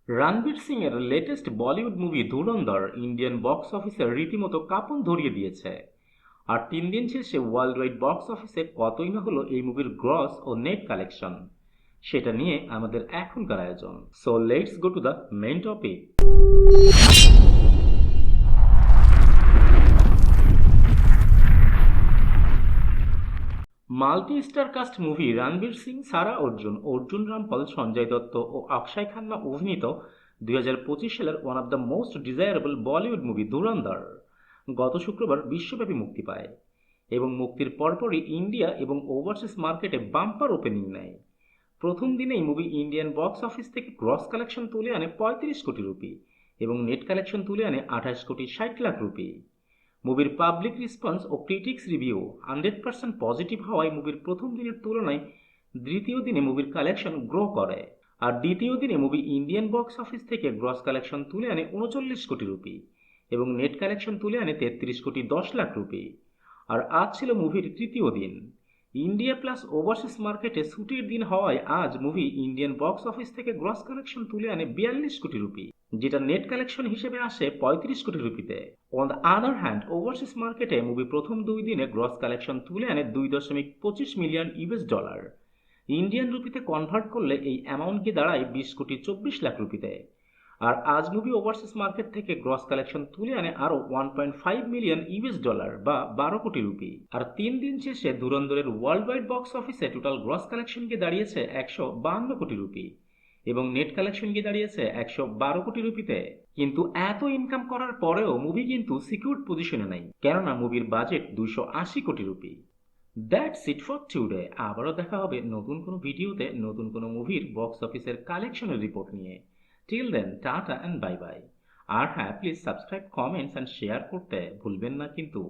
রণবীর সিং এর latest Bollywood movie Dhurandhar Indian box অফিসে রীতিমতো কাঁপন ধরিয়ে দিয়েছে। আর 3 দিন শেষে ওয়ার্ল্ড ওয়াইড বক্স অফিসে কতই না হলো এই মুভির গ্রস ও নেট কালেকশন, সেটা নিয়ে আমাদের এখনকার আয়োজন। So let's go to the main topic. Multi star cast movie Ranveer Singh, Sara Arjun, Arjun Rampal, Sanjay Dutt ও অক্ষয় খান্না অভিনীত 2025 সালের one of the most desirable Bollywood movie Dhurandhar গত শুক্রবার বিশ্বব্যাপী মুক্তি পায় এবং মুক্তির পরপরই ইন্ডিয়া এবং ওভারসিজ মার্কেটে বাম্পার ওপেনিং নেয়। প্রথম দিনেই মুভি ইন্ডিয়ান বক্স অফিস থেকে গ্রস কালেকশন তুলে আনে 35 কোটি রুপি এবং নেট কালেকশন তুলে আনে 28 কোটি 60 লাখ রুপি। মুভির পাবলিক রেসপন্স ও ক্রিটিক্স রিভিউ 100% পজিটিভ হওয়ায় মুভির প্রথম দিনের তুলনায় দ্বিতীয় দিনে মুভির কালেকশন গ্রো করে। আর দ্বিতীয় দিনে মুভি ইন্ডিয়ান বক্স অফিস থেকে গ্রস কালেকশন তুলে আনে 39 কোটি রুপি এবং নেট কালেকশন তুলে আনে 33 কোটি 10 লাখ রুপি। আর আজ ছিল মুভির তৃতীয় দিন। ইন্ডিয়া প্লাস ওভারসিজ মার্কেটে ছুটির দিন হওয়ায় আজ মুভি ইন্ডিয়ান বক্স অফিস থেকে গ্রস কালেকশন তুলে আনে 42 কোটি রুপি, যেটা নেট কালেকশন হিসেবে আসে 35 কোটি রুপিতে। On the other hand overseas মার্কেটে মুভি প্রথম 2 দিনে গ্রস কালেকশন তুলে আনে 2.25 মিলিয়ন ইউএস ডলার। ইন্ডিয়ান রুপিতে কনভার্ট করলে এই অ্যামাউন্ট গিয়ে দাঁড়ায় 20 কোটি 24 লাখ রুপিতে। আর আজ মুভি ওভারসিজ মার্কেট থেকে গ্রস কালেকশন তুলে আনে আরও 1.5 মিলিয়ন ইউএস ডলার বা 12 কোটি রুপি। আর 3 দিন শেষে ধুরন্ধরের ওয়ার্ল্ড ওয়াইড বক্স অফিসে টোটাল গ্রস কালেকশন গিয়ে দাঁড়িয়েছে 152 কোটি রুপি এবং নেট কালেকশন গিয়ে দাঁড়িয়েছে 112 কোটি রুপিতে। কিন্তু এত ইনকাম করার পরেও মুভি কিন্তু সিকিউরড পজিশনে নাই, কেননা মুভির বাজেট 280 কোটি rupee. That's it for today. আবারও দেখা হবে নতুন কোনো ভিডিওতে নতুন কোনো মুভির বক্স অফিসের কালেকশনের রিপোর্ট নিয়ে। Till then tata and bye bye. আর হ্যাঁ, please subscribe, comments and share করতে ভুলবেন না কিন্তু।